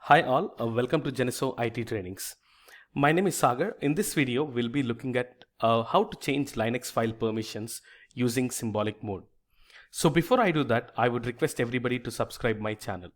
Hi all, welcome to Geneso IT Trainings. My name is Sagar. In this video, we'll be looking at how to change Linux file permissions using symbolic mode. So before I do that, I would request everybody to subscribe my channel.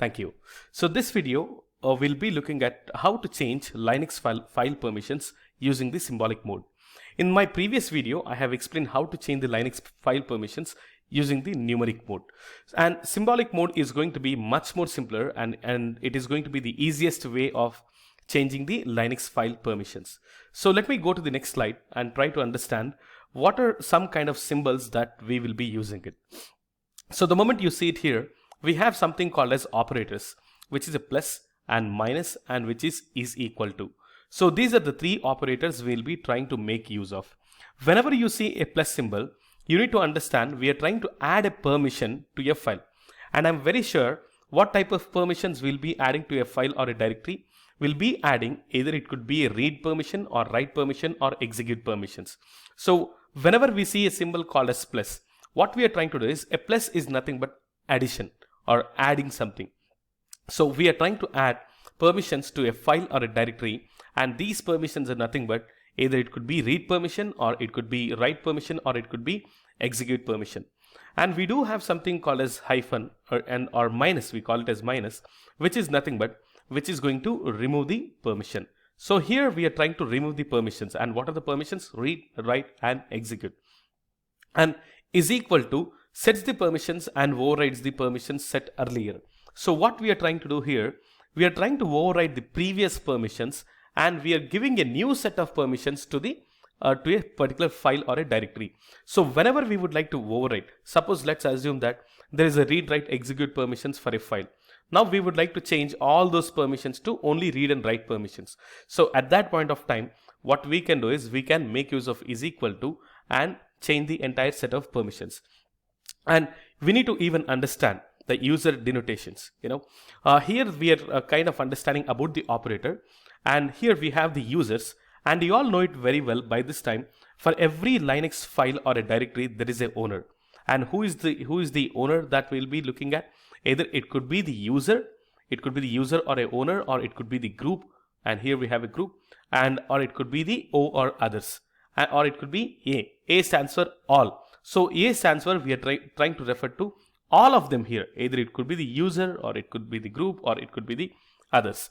Thank you. So this video, we'll be looking at how to change Linux file permissions using the symbolic mode. In my previous video, I have explained how to change the Linux file permissions using the numeric mode, and symbolic mode is going to be much more simpler and it is going to be the easiest way of changing the Linux file permissions. So let me go to the next slide and try to understand what are some kind of symbols that we will be using it. So the moment you see it here, we have something called as operators, which is a plus and minus and which is equal to. So these are the three operators we'll be trying to make use of. Whenever you see a plus symbol, you need to understand we are trying to add a permission to a file, and I'm very sure what type of permissions we'll be adding to a file or a directory. We'll be adding either it could be a read permission or write permission or execute permissions. So whenever we see a symbol called as plus, what we are trying to do is a plus is nothing but addition or adding something. So we are trying to add permissions to a file or a directory, and these permissions are nothing but either it could be read permission or it could be write permission or it could be execute permission. And we do have something called as hyphen or minus, we call it as minus, which is nothing but which is going to remove the permission. So here we are trying to remove the permissions, and what are the permissions? Read, write and execute. And is equal to sets the permissions and overrides the permissions set earlier. So what we are trying to do here, we are trying to override the previous permissions and we are giving a new set of permissions to a particular file or a directory. So whenever we would like to override, suppose let's assume that there is a read, write, execute permissions for a file. Now we would like to change all those permissions to only read and write permissions. So at that point of time, what we can do is we can make use of is equal to and change the entire set of permissions. And we need to even understand the user denotations. Here we are kind of understanding about the operator, and here we have the users, and you all know it very well by this time. For every Linux file or a directory, there is a owner. And who is the owner that we'll be looking at? Either it could be the user, or a owner, or it could be the group, and here we have a group, and or it could be the O or others, or it could be A. A stands for all. So A stands for we are trying to refer to all of them here. Either it could be the user or it could be the group or it could be the others.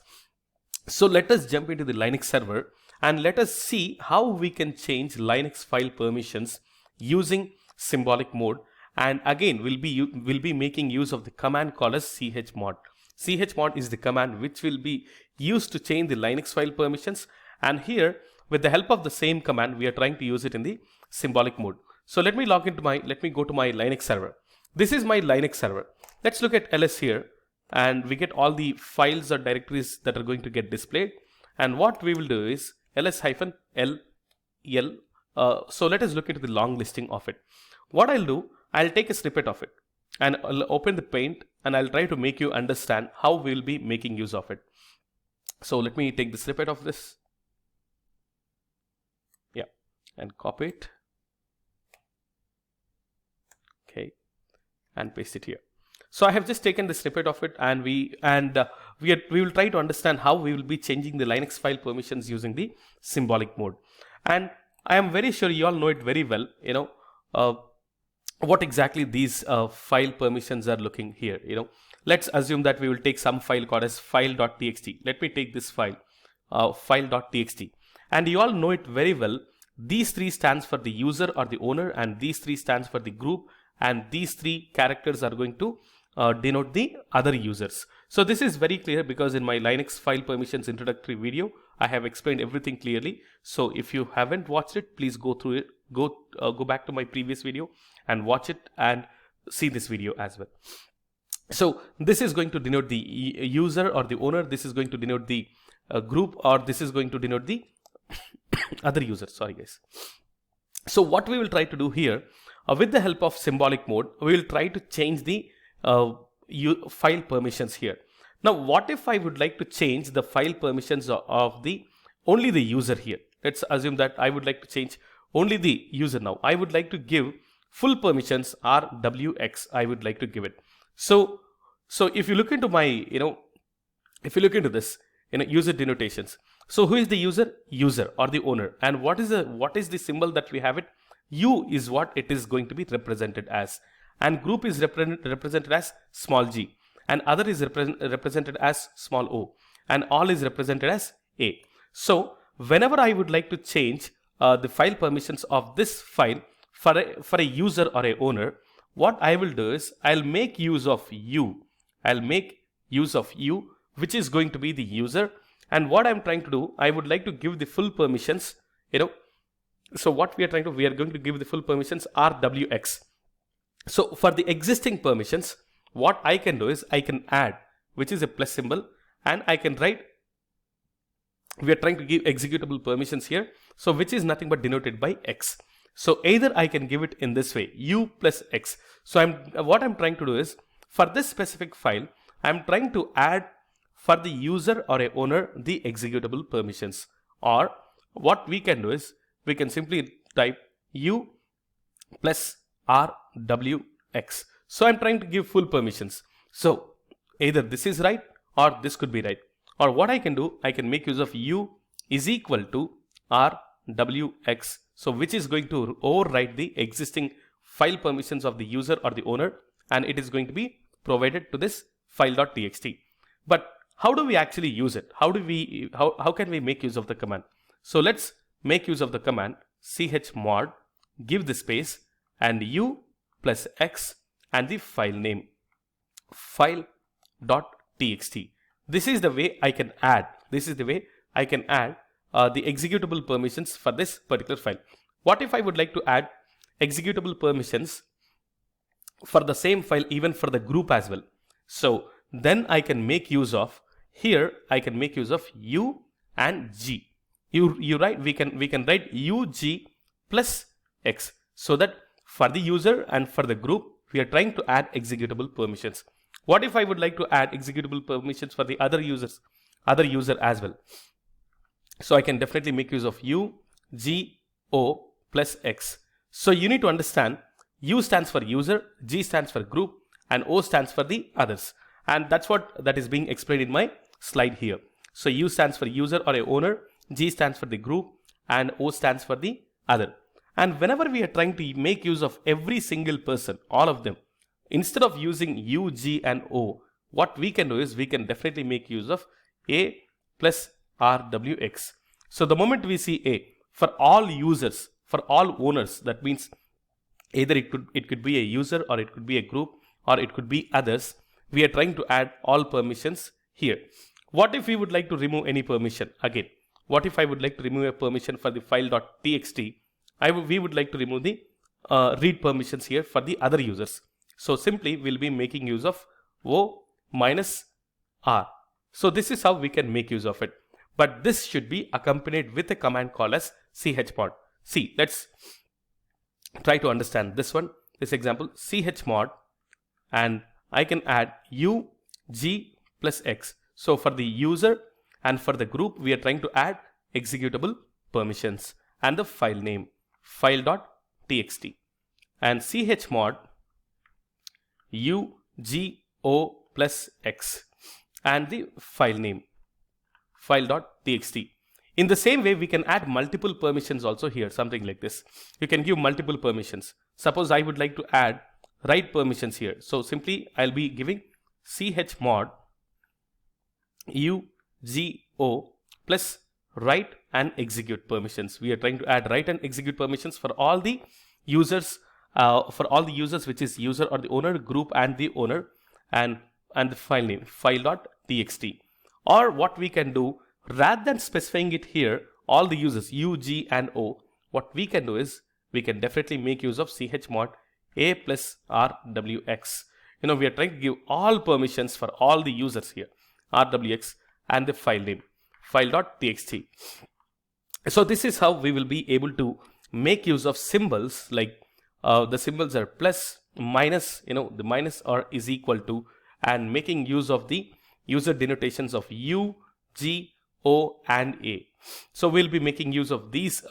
So let us jump into the Linux server and let us see how we can change Linux file permissions using symbolic mode. And again, we'll be making use of the command called as chmod. Chmod is the command which will be used to change the Linux file permissions. And here, with the help of the same command, we are trying to use it in the symbolic mode. So let me go to my Linux server. This is my Linux server. Let's look at ls here, and we get all the files or directories that are going to get displayed. And what we will do is ls-l. So let us look at the long listing of it. What I'll do, I'll take a snippet of it and I'll open the paint and I'll try to make you understand how we'll be making use of it. So let me take the snippet of this. Yeah, and copy it. Okay, and paste it here. So I have just taken the snippet of it, and we will try to understand how we will be changing the Linux file permissions using the symbolic mode. And I am very sure you all know it very well. What exactly these file permissions are looking here. Let's assume that we will take some file called as file.txt. Let me take this file, file.txt, and you all know it very well. These three stands for the user or the owner, and these three stands for the group, and these three characters are going to denote the other users. So this is very clear because in my Linux file permissions introductory video, I have explained everything clearly. So if you haven't watched it, please go through it. Go back to my previous video and watch it and see this video as well. So this is going to denote the user or the owner. This is going to denote the group, or this is going to denote the other user. Sorry guys. So what we will try to do here, with the help of symbolic mode, we will try to change the file permissions here. Now what if I would like to change the file permissions of only the user here? Let's assume that I would like to change only the user. Now I would like to give full permissions RWX. I would like to give it. So if you look into my if you look into this, user denotations. So who is the user? User or the owner. And what is the symbol that we have it? U is what it is going to be represented as. And group is represented as small g. And other is represented as small o. And all is represented as a. So whenever I would like to change the file permissions of this file for a user or a owner, what I will do is I'll make use of u. I'll make use of u, which is going to be the user. And what I'm trying to do, I would like to give the full permissions, so what we are going to give the full permissions rwx. So for the existing permissions, what I can do is I can add, which is a plus symbol, and I can write, we are trying to give executable permissions here, so which is nothing but denoted by x. So either I can give it in this way, u plus x. So what I'm trying to do is, for this specific file, I'm trying to add for the user or a owner the executable permissions. Or what we can do is, we can simply type u plus rwx. So I'm trying to give full permissions. So either this is right or this could be right. Or what I can do, I can make use of u is equal to rwx. So which is going to overwrite the existing file permissions of the user or the owner, and it is going to be provided to this file.txt. But how do we actually use it? How can we make use of the command? So let's make use of the command chmod, give the space, and u plus x and the file name file.txt. This is the way I can add. The executable permissions for this particular file. What if I would like to add executable permissions for the same file even for the group as well? So then I can make use of, here I can make use of u and g. You write, we can write ug plus x, so that for the user and for the group we are trying to add executable permissions. What if I would like to add executable permissions for the other user as well? So I can definitely make use of u, g, o plus x. So you need to understand, u stands for user, g stands for group, and o stands for the others. And that's what that is being explained in my slide here. So u stands for user or a owner, g stands for the group, and o stands for the other. And whenever we are trying to make use of every single person, all of them, instead of using u, g, and o, what we can do is we can definitely make use of a plus rwx. So the moment we see a, for all users, for all owners, that means either it could be a user, or it could be a group, or it could be others. We are trying to add all permissions here. What if we would like to remove any permission? Again, what if I would like to remove a permission for the file.txt? We would like to remove the read permissions here for the other users. So simply we'll be making use of o minus r. So this is how we can make use of it. But this should be accompanied with a command called as chmod. See, let's try to understand this one, this example, chmod, and I can add u, g plus x. So for the user and for the group, we are trying to add executable permissions and the file name file.txt, and chmod u, g, o plus x and the file name file.txt. In the same way, we can add multiple permissions also here, something like this. You can give multiple permissions. Suppose I would like to add write permissions here. So simply I'll be giving chmod u, g, o plus write and execute permissions. We are trying to add write and execute permissions for all the users, which is user or the owner, group and the owner, and the file name file.txt. Or what we can do, rather than specifying it here, all the users u, g, and o, what we can do is we can definitely make use of chmod a plus rwx. We are trying to give all permissions for all the users here, rwx, and the file name file.txt. So this is how we will be able to make use of symbols, like the symbols are plus, minus, the minus or is equal to, and making use of the user denotations of u, g, o, and a. So we'll be making use of these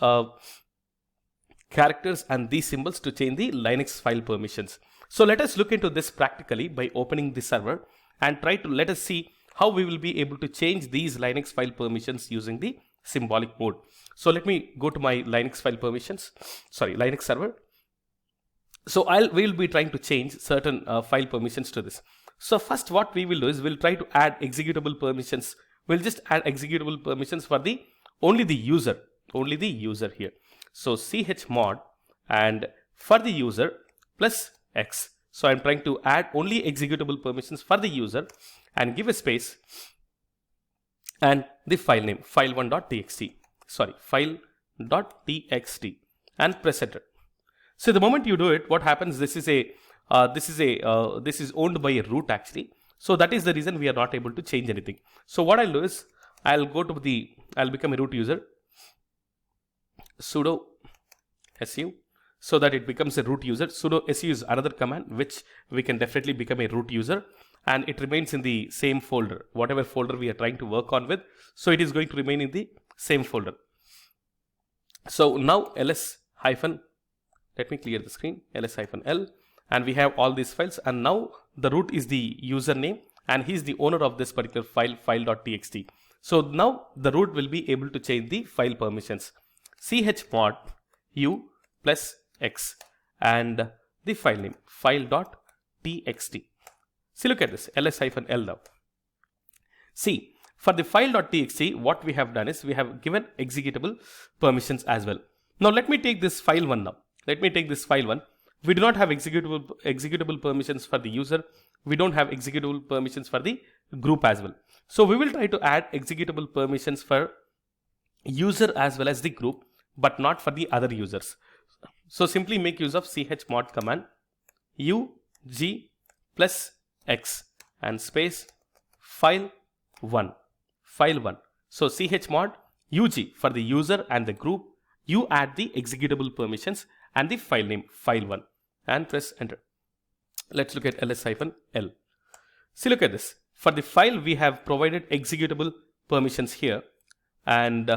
characters and these symbols to change the Linux file permissions. So let us look into this practically by opening the server and let us see how we will be able to change these Linux file permissions using the symbolic mode. So let me go to my Linux file permissions, Linux server. So we'll be trying to change certain file permissions to this. So first what we will do is we'll try to add executable permissions. We'll just add executable permissions for only the user here. So chmod and for the user plus X. So I'm trying to add only executable permissions for the user and give a space and the file name file1.txt, file.txt, and press enter. So the moment you do it, what happens? This is owned by a root actually. So that is the reason we are not able to change anything. So what I'll do is I'll become a root user, sudo su, so that it becomes a root user. Sudo su is another command which we can definitely become a root user, and it remains in the same folder, whatever folder we are trying to work on with. So it is going to remain in the same folder. So now let me clear the screen, ls-l, and we have all these files, and now the root is the username and he is the owner of this particular file, file.txt. So now the root will be able to change the file permissions, chmod u plus X, and the file name file.txt. See, look at this, ls-l now. See, for the file.txt, what we have done is we have given executable permissions as well. Now let me take this file one now. We do not have executable permissions for the user. We don't have executable permissions for the group as well. So we will try to add executable permissions for user as well as the group, but not for the other users. So simply make use of chmod command u g plus X and space file1. So chmod ug for the user and the group, you add the executable permissions and the file name file1 and press enter. Let's look at ls-l. See, look at this. For the file we have provided executable permissions here, and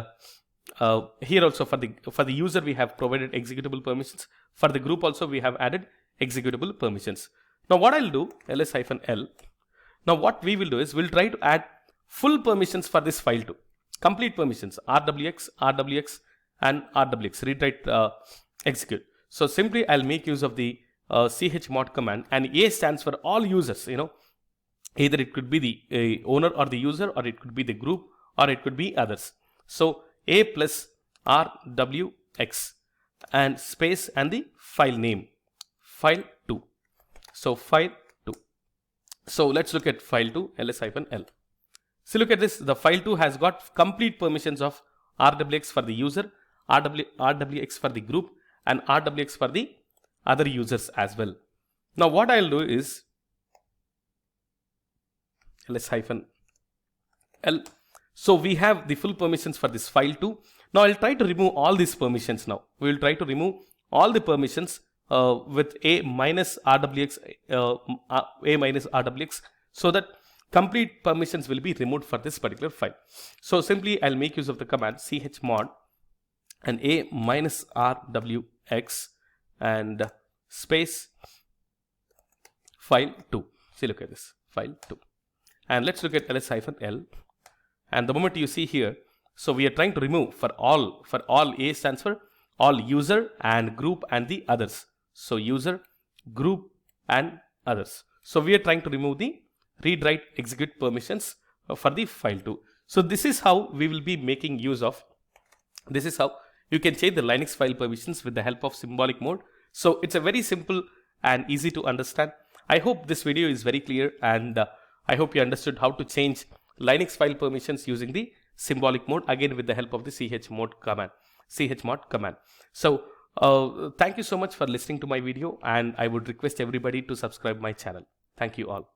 here also for the user we have provided executable permissions. For the group also we have added executable permissions. Now what I'll do, ls-l. Now what we will do is we'll try to add full permissions for this file too. Complete permissions, rwx, and rwx, read, write, execute. So simply I'll make use of the chmod command, and A stands for all users, either it could be the owner or the user, or it could be the group, or it could be others. So A plus rwx and space and the file name file2. So file2. So let's look at file2, ls-l. So look at this, the file2 has got complete permissions of rwx for the user, rwx for the group, and rwx for the other users as well. Now what I'll do is ls-l. So we have the full permissions for this file too. Now I'll try to remove all these permissions now. We will try to remove all the permissions with a minus rwx, so that complete permissions will be removed for this particular file. So simply I'll make use of the command chmod and a minus rwx and space file2. See, look at this, file2. And let's look at ls-l. And the moment you see here, so we are trying to remove for all A stands for all user and group and the others. So user, group, and others. So we are trying to remove the read, write, execute permissions for the file2. So this is how we will be making use of, this is how you can change the Linux file permissions with the help of symbolic mode. So it's a very simple and easy to understand. I hope this video is very clear, and I hope you understood how to change Linux file permissions using the symbolic mode, again with the help of the chmod command. So thank you so much for listening to my video, and I would request everybody to subscribe my channel. Thank you all.